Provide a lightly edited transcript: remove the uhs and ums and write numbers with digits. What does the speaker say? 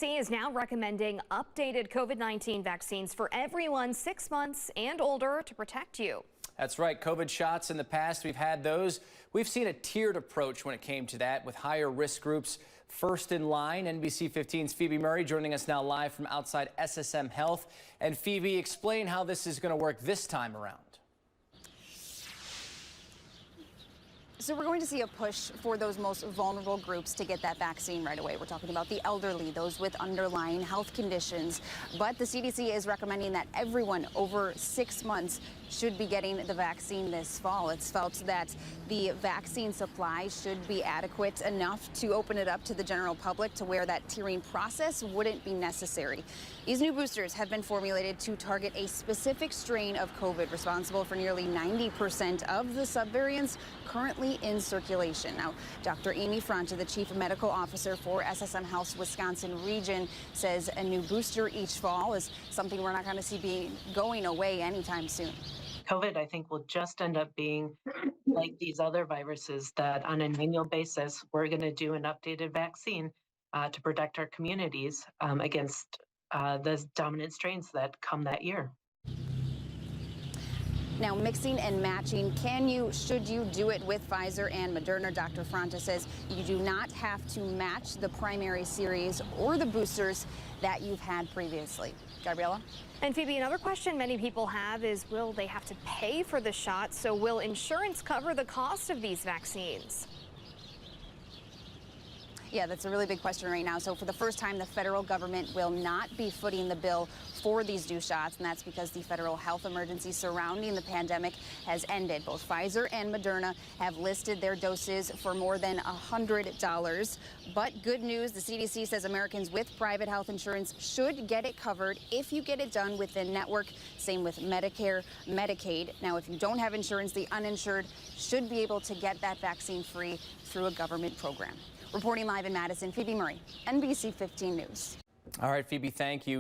CDC is now recommending updated COVID-19 vaccines for everyone 6 months and older to protect you. That's right. COVID shots in the past, we've had those. We've seen a tiered approach when it came to that, with higher risk groups first in line. NBC 15's Phoebe Murray joining us now live from outside SSM Health. And Phoebe, explain how this is going to work this time around. So we're going to see a push for those most vulnerable groups to get that vaccine right away. We're talking about the elderly, those with underlying health conditions. But the CDC is recommending that everyone over 6 months should be getting the vaccine this fall. It's felt that the vaccine supply should be adequate enough to open it up to the general public to where that tiering process wouldn't be necessary. These new boosters have been formulated to target a specific strain of COVID responsible for nearly 90% of the subvariants currently in circulation. Now, Dr. Amy Fronta, the Chief Medical Officer for SSM Health's Wisconsin region, says a new booster each fall is something we're not going to see going away anytime soon. COVID, I think, will just end up being like these other viruses that on an annual basis, we're going to do an updated vaccine to protect our communities against the dominant strains that come that year. Now, mixing and matching, should you do it with Pfizer and Moderna? Dr. Fronta says you do not have to match the primary series or the boosters that you've had previously. Gabriella? And Phoebe, another question many people have is, will they have to pay for the shot? So will insurance cover the cost of these vaccines? Yeah, that's a really big question right now. So for the first time, the federal government will not be footing the bill for these new shots, and that's because the federal health emergency surrounding the pandemic has ended. Both Pfizer and Moderna have listed their doses for more than $100. But good news, the CDC says Americans with private health insurance should get it covered if you get it done within network. Same with Medicare, Medicaid. Now, if you don't have insurance, the uninsured should be able to get that vaccine free through a government program. Reporting live in Madison, Phoebe Murray, NBC 15 News. All right, Phoebe, thank you.